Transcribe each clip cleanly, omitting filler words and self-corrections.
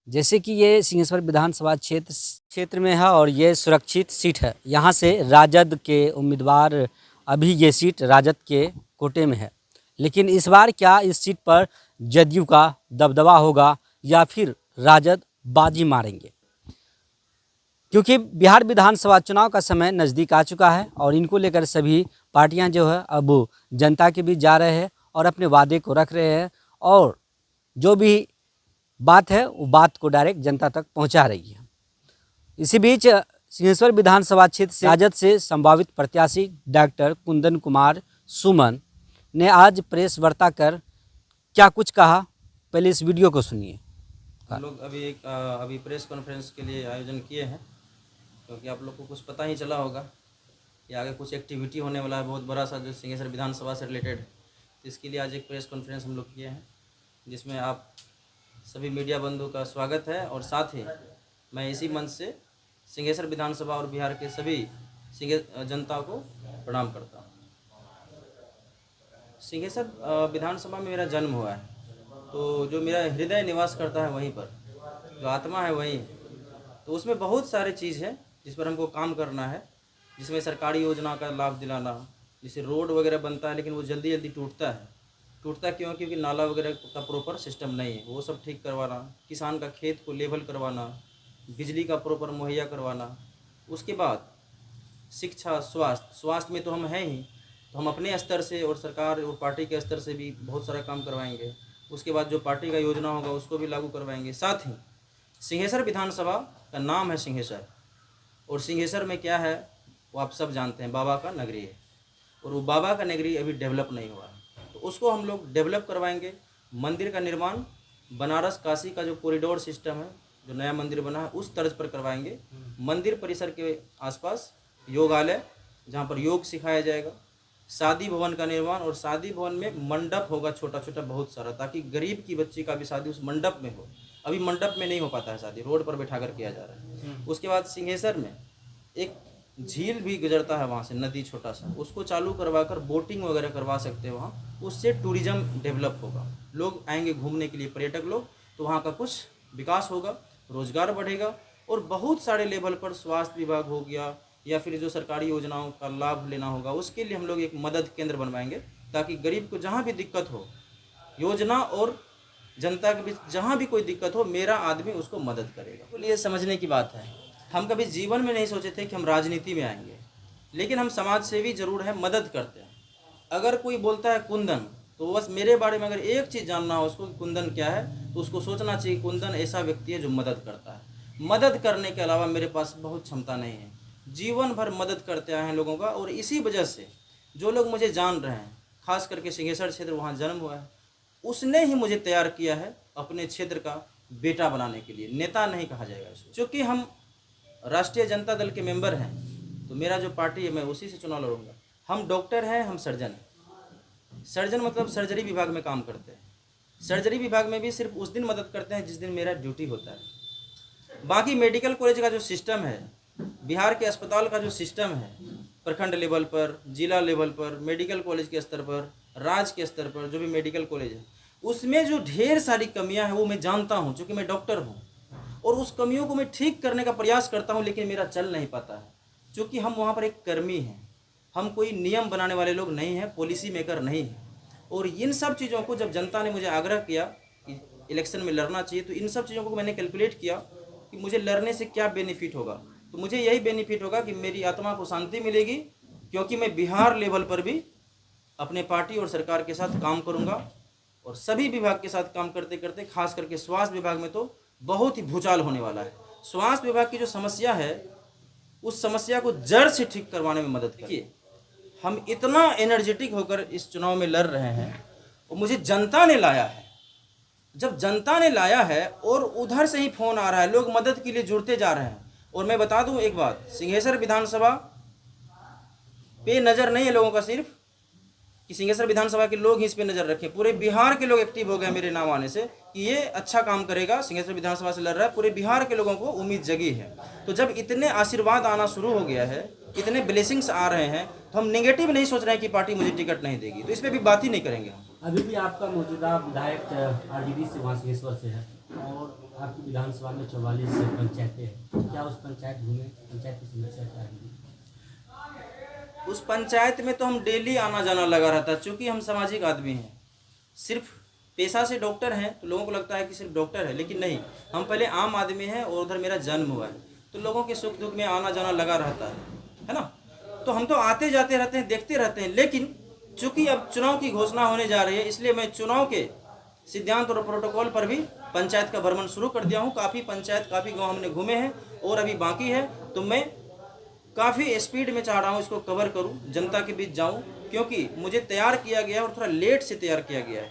जैसे कि ये सिंहेश्वर विधानसभा क्षेत्र में है और ये सुरक्षित सीट है। यहाँ से राजद के उम्मीदवार अभी ये सीट राजद के कोटे में है, लेकिन इस बार क्या इस सीट पर जदयू का दबदबा होगा या फिर राजद बाजी मारेंगे? क्योंकि बिहार विधानसभा चुनाव का समय नज़दीक आ चुका है और इनको लेकर सभी पार्टियां जो है अब जनता के बीच जा रहे हैं और अपने वादे को रख रहे हैं और जो भी बात है वो बात को डायरेक्ट जनता तक पहुंचा रही है। इसी बीच सिंहेश्वर विधानसभा क्षेत्र से राजद से संभावित प्रत्याशी डॉक्टर कुंदन कुमार सुमन ने आज प्रेस वार्ता कर क्या कुछ कहा, पहले इस वीडियो को सुनिए। हम लोग अभी प्रेस कॉन्फ्रेंस के लिए आयोजन किए हैं, क्योंकि आप लोग को कुछ पता ही चला होगा कि आगे कुछ एक्टिविटी होने वाला है बहुत बड़ा सा, जो सिंहेश्वर विधानसभा से रिलेटेड। तो इसके लिए आज एक प्रेस कॉन्फ्रेंस हम लोग किए हैं, जिसमें आप सभी मीडिया बंधु का स्वागत है। और साथ ही मैं इसी मंच से सिंहेश्वर विधानसभा और बिहार के सभी जनता को प्रणाम करता हूँ। सिंहेश्वर विधानसभा में मेरा जन्म हुआ है, तो जो मेरा हृदय निवास करता है वहीं पर, जो आत्मा है वहीं, तो उसमें बहुत सारे चीज़ है जिस पर हमको काम करना है, जिसमें सरकारी योजना का लाभ दिलाना, जैसे रोड वगैरह बनता है लेकिन वो जल्दी जल्दी टूटता क्यों? क्योंकि नाला वगैरह का प्रॉपर सिस्टम नहीं है, वो सब ठीक करवाना, किसान का खेत को लेवल करवाना, बिजली का प्रॉपर मुहैया करवाना। उसके बाद शिक्षा, स्वास्थ्य में तो हम हैं ही, तो हम अपने स्तर से और सरकार और पार्टी के स्तर से भी बहुत सारा काम करवाएंगे। उसके बाद जो पार्टी का योजना होगा उसको भी लागू करवाएंगे। साथ ही सिंहेश्वर विधानसभा का नाम है सिंहेश्वर, और सिंहेश्वर में क्या है वो आप सब जानते हैं, बाबा का नगरी है, और वो बाबा का नगरी अभी डेवलप नहीं हुआ है, तो उसको हम लोग डेवलप करवाएंगे। मंदिर का निर्माण बनारस काशी का जो कॉरिडोर सिस्टम है, जो नया मंदिर बना है, उस तर्ज पर करवाएंगे। मंदिर परिसर के आसपास योगालय, जहाँ पर योग सिखाया जाएगा। शादी भवन का निर्माण, और शादी भवन में मंडप होगा छोटा छोटा बहुत सारा, ताकि गरीब की बच्ची का भी शादी उस मंडप में हो। अभी मंडप में नहीं हो पाता है शादी, रोड पर बैठा कर किया जा रहा है। उसके बाद सिंहेश्वर में एक झील भी गुजरता है वहाँ से, नदी छोटा सा, उसको चालू करवा कर बोटिंग वगैरह करवा सकते हैं वहाँ। उससे टूरिज्म डेवलप होगा, लोग आएंगे घूमने के लिए, पर्यटक लोग, तो वहाँ का कुछ विकास होगा, रोजगार बढ़ेगा। और बहुत सारे लेवल पर स्वास्थ्य विभाग हो गया या फिर जो सरकारी योजनाओं का लाभ लेना होगा, उसके लिए हम लोग एक मदद केंद्र बनवाएंगे, ताकि गरीब को जहाँ भी दिक्कत हो, योजना और जनता के बीच जहाँ भी कोई दिक्कत हो, मेरा आदमी उसको मदद करेगा। तो ये समझने की बात है, हम कभी जीवन में नहीं सोचे थे कि हम राजनीति में आएंगे, लेकिन हम समाज सेवी जरूर हैं, मदद करते हैं। अगर कोई बोलता है कुंदन, तो बस मेरे बारे में अगर एक चीज़ जानना हो उसको कि कुंदन क्या है, तो उसको सोचना चाहिए कुंदन ऐसा व्यक्ति है जो मदद करता है। मदद करने के अलावा मेरे पास बहुत क्षमता नहीं है, जीवन भर मदद करते आए हैं लोगों का। और इसी वजह से जो लोग मुझे जान रहे हैं, खास करके सिंहेश्वर क्षेत्र, वहाँ जन्म हुआ है, उसने ही मुझे तैयार किया है अपने क्षेत्र का बेटा बनाने के लिए। नेता नहीं कहा जाएगा इसको, क्योंकि हम राष्ट्रीय जनता दल के मेंबर हैं, तो मेरा जो पार्टी है मैं उसी से चुनाव लड़ूंगा। हम डॉक्टर हैं, हम सर्जन हैं। सर्जन मतलब सर्जरी विभाग में काम करते हैं। सर्जरी विभाग में भी सिर्फ उस दिन मदद करते हैं जिस दिन मेरा ड्यूटी होता है। बाकी मेडिकल कॉलेज का जो सिस्टम है, बिहार के अस्पताल का जो सिस्टम है, प्रखंड लेवल पर, जिला लेवल पर, मेडिकल कॉलेज के स्तर पर, राज्य के स्तर पर जो भी मेडिकल कॉलेज है, उसमें जो ढेर सारी कमियां हैं वो मैं जानता हूं, क्योंकि मैं डॉक्टर हूं, और उस कमियों को मैं ठीक करने का प्रयास करता हूं, लेकिन मेरा चल नहीं पाता है, क्योंकि हम वहां पर एक कर्मी हैं। हम कोई नियम बनाने वाले लोग नहीं हैं, पॉलिसी मेकर नहीं हैं। और इन सब चीज़ों को जब जनता ने मुझे आग्रह किया कि इलेक्शन में लड़ना चाहिए, तो इन सब चीज़ों को मैंने कैलकुलेट किया कि मुझे लड़ने से क्या बेनिफिट होगा। तो मुझे यही बेनिफिट होगा कि मेरी आत्मा को शांति मिलेगी, क्योंकि मैं बिहार लेवल पर भी अपने पार्टी और सरकार के साथ काम करूंगा, और सभी विभाग के साथ काम करते करते, खास करके स्वास्थ्य विभाग में तो बहुत ही भूचाल होने वाला है। स्वास्थ्य विभाग की जो समस्या है, उस समस्या को जड़ से ठीक करवाने में मदद करिए। हम इतना एनर्जेटिक होकर इस चुनाव में लड़ रहे हैं, और मुझे जनता ने लाया है। जब जनता ने लाया है और उधर से ही फोन आ रहा है, लोग मदद के लिए जुड़ते जा रहे हैं। और मैं बता दूं एक बात, सिंहेश्वर विधानसभा पे नज़र नहीं है लोगों का, सिर्फ कि सिंहेश्वर विधानसभा के लोग ही इस पे नज़र रखें। पूरे बिहार के लोग एक्टिव हो गए मेरे नाम आने से कि ये अच्छा काम करेगा, सिंहेश्वर विधानसभा से लड़ रहा है। पूरे बिहार के लोगों को उम्मीद जगी है। तो जब इतने आशीर्वाद आना शुरू हो गया है, इतने ब्लेसिंग्स आ रहे हैं, तो हम नेगेटिव नहीं सोच रहे हैं कि पार्टी मुझे टिकट नहीं देगी, तो इस पर भी बात ही नहीं करेंगे हम। अभी भी आपका मौजूदा विधायक आरजेडी से, वहाँ सिंहेश्वर से है, और आपकी विधानसभा में 44 पंचायतें हैं, क्या उस पंचायत की समस्या क्या है? उस पंचायत में तो हम डेली आना जाना लगा रहता है, चूँकि हम सामाजिक आदमी हैं। सिर्फ पेशा से डॉक्टर हैं तो लोगों को लगता है कि सिर्फ डॉक्टर है, लेकिन नहीं, हम पहले आम आदमी हैं और उधर मेरा जन्म हुआ है, तो लोगों के सुख दुख में आना जाना लगा रहता है ना। तो हम तो आते जाते रहते हैं, देखते रहते हैं, लेकिन चूँकि अब चुनाव की घोषणा होने जा रही है, इसलिए मैं चुनाव के सिद्धांत और प्रोटोकॉल पर भी पंचायत का भ्रमण शुरू कर दिया हूँ। काफ़ी पंचायत, काफ़ी गाँव हमने घूमे हैं और अभी बाकी है, तो मैं काफ़ी स्पीड में चाह रहा हूँ इसको कवर करूँ, जनता के बीच जाऊँ, क्योंकि मुझे तैयार किया गया है और थोड़ा लेट से तैयार किया गया है।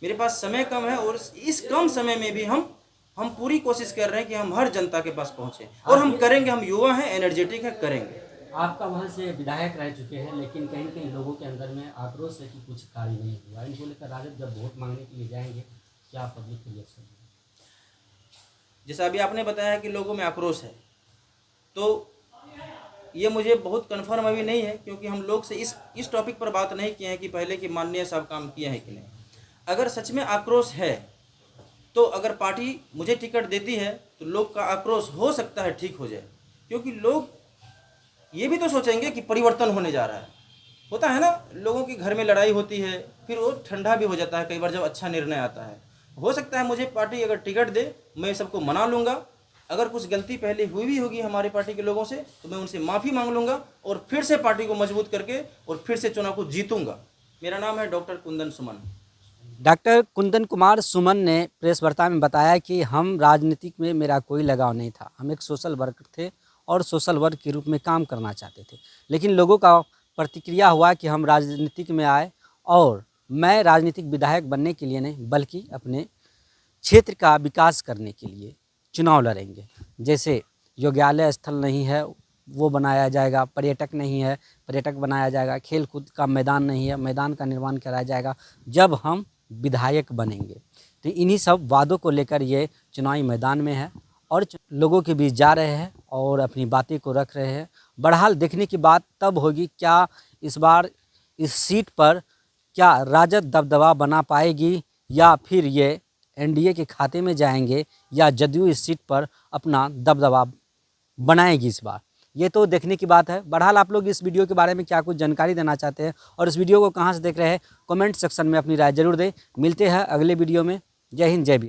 मेरे पास समय कम है और इस कम समय में भी हम पूरी कोशिश कर रहे हैं कि हम हर जनता के पास पहुँचें, और हम करेंगे। हम युवा हैं, एनर्जेटिक हैं, करेंगे। आपका वहाँ से विधायक रह चुके हैं, लेकिन कहीं न कहीं लोगों के अंदर में आक्रोश है कि कुछ कार्य नहीं हुआ। इनको लेकर राजद जब वोट मांगने के लिए जाएंगे, क्या पब्लिक रिएक्शन है? जैसा अभी आपने बताया कि लोगों में आक्रोश है, तो ये मुझे बहुत कन्फर्म अभी नहीं है, क्योंकि हम लोग से इस टॉपिक पर बात नहीं किए हैं कि पहले कि माननीय साहब काम किए हैं कि नहीं। अगर सच में आक्रोश है, तो अगर पार्टी मुझे टिकट देती है तो लोग का आक्रोश हो सकता है ठीक हो जाए, क्योंकि लोग ये भी तो सोचेंगे कि परिवर्तन होने जा रहा है। होता है ना, लोगों की घर में लड़ाई होती है, फिर वो ठंडा भी हो जाता है कई बार जब अच्छा निर्णय आता है। हो सकता है मुझे पार्टी अगर टिकट दे, मैं सबको मना लूँगा। अगर कुछ गलती पहले हुई भी होगी हमारी पार्टी के लोगों से, तो मैं उनसे माफ़ी मांग लूँगा और फिर से पार्टी को मजबूत करके और फिर से चुनाव को जीतूँगा। मेरा नाम है डॉक्टर कुंदन सुमन। डॉक्टर कुंदन कुमार सुमन ने प्रेस वार्ता में बताया कि हम राजनीतिक में मेरा कोई लगाव नहीं था, हम एक सोशल वर्कर थे और सोशल वर्क के रूप में काम करना चाहते थे, लेकिन लोगों का प्रतिक्रिया हुआ कि हम राजनीतिक में आए, और मैं राजनीतिक विधायक बनने के लिए नहीं बल्कि अपने क्षेत्र का विकास करने के लिए चुनाव लड़ेंगे। जैसे योग्यालय स्थल नहीं है वो बनाया जाएगा, पर्यटक नहीं है पर्यटक बनाया जाएगा, खेल कूद का मैदान नहीं है मैदान का निर्माण कराया जाएगा जब हम विधायक बनेंगे। तो इन्हीं सब वादों को लेकर ये चुनावी मैदान में है और लोगों के बीच जा रहे हैं और अपनी बातें को रख रहे हैं। बहरहाल देखने की बात तब होगी, क्या इस बार इस सीट पर क्या राजद दबदबा बना पाएगी या फिर ये एनडीए के खाते में जाएंगे या जदयू इस सीट पर अपना दबदबा बनाएगी इस बार, ये तो देखने की बात है। बहरहाल आप लोग इस वीडियो के बारे में क्या कुछ जानकारी देना चाहते हैं और इस वीडियो को कहां से देख रहे हैं, कमेंट सेक्शन में अपनी राय जरूर दें। मिलते हैं अगले वीडियो में। जय हिंद, जय बिहार।